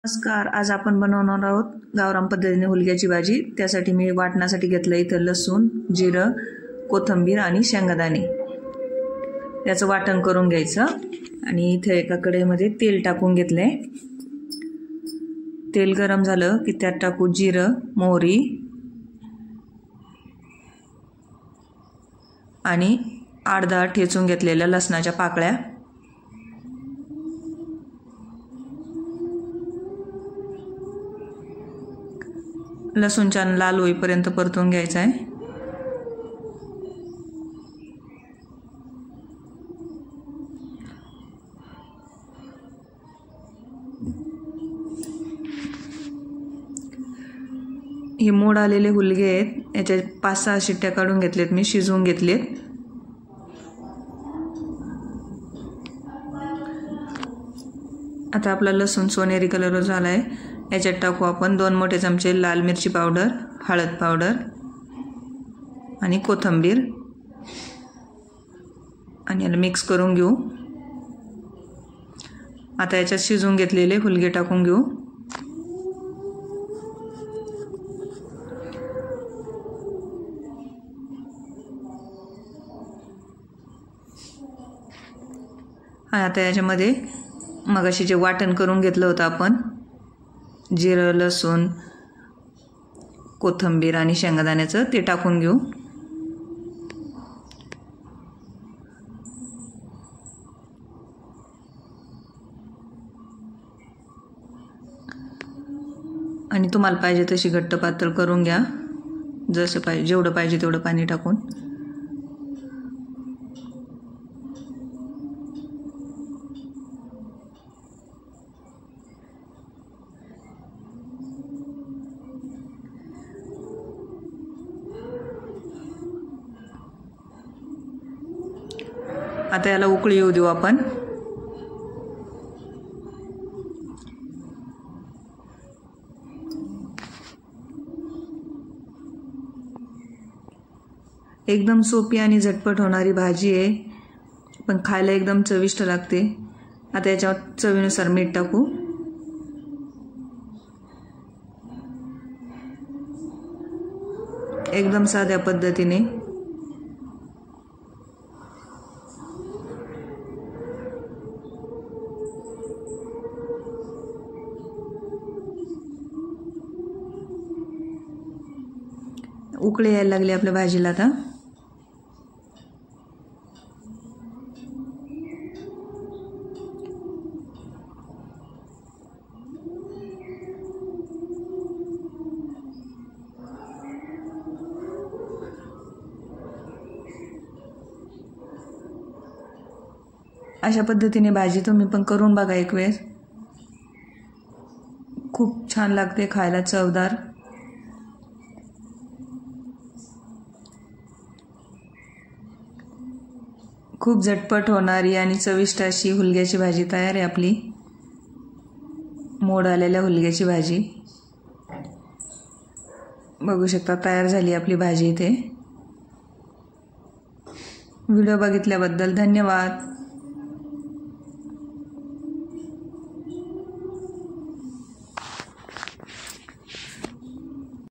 नमस्कार, आज आपण बनवणार आहोत गावरान पद्धतीने हुलग्याची भाजी। त्यासाठी मी वाटण्यासाठी घेतलं इथं लसूण, जिरं, कोथिंबीर आणि शेंगदाणे। याचं वाटण करून घ्यायचं आणि इथे एका कढईमध्ये तेल टाकून घेतले। तेल गरम झालं की त्यात टाकू जिरं, मोहरी आणि 8-10 ठेचून घेतलेल्या लसणाच्या पाकळ्या। लसूण छान लाल होईपर्यंत परतून घ्यायचा आहे। हे मोड आलेले हुलगे आहेत, याच्या 5-6 शिट्ट्या काढून घेतलेत, मी शिजवून घेतलेत। आता आपला लसूण सोनेरी कलर झाला आहे। याच्यात टाकू आपण 2 मोठे चमचे लाल मिरची पावडर, हळद पावडर आणि कोथिंबीर आणि याला मिक्स करून घेऊ। आता याच्यात शिजवून घेतलेले हुलगे टाकून घेऊ। आता याच्यामध्ये मगाशी जे वाटण करून घेतलं होतं आपण, जिरं, लसूण, कोथिंबीर आणि शेंगदाण्याचं, ते टाकून घेऊ। आणि तुम्हाला पाहिजे तशी घट्ट पातळ करून घ्या, जसं पाहिजे, जेवढं पाहिजे तेवढं पाणी टाकून। आता याला उकळी येऊ देऊ आपण। एकदम सोपी आणि झटपट होणारी भाजी आहे, पण खायला एकदम चविष्ट लागते। आता याच्यावर चवीनुसार मीठ टाकू। एकदम साध्या पद्धतीने उकळी यायला लागली आपल्या भाजीला। आता अशा पद्धतीने भाजी तुम्ही पण करून बघा एक वेळ, खूप छान लागते, खायला चवदार। खूप झटपट होणारी आणि चविष्ट अशी हुलग्याची भाजी तयार आहे आपली। मोड आलेल्या हुलग्याची भाजी बघू शकता, तयार झाली आपली भाजी इथे। व्हिडिओ बघितल्याबद्दल धन्यवाद।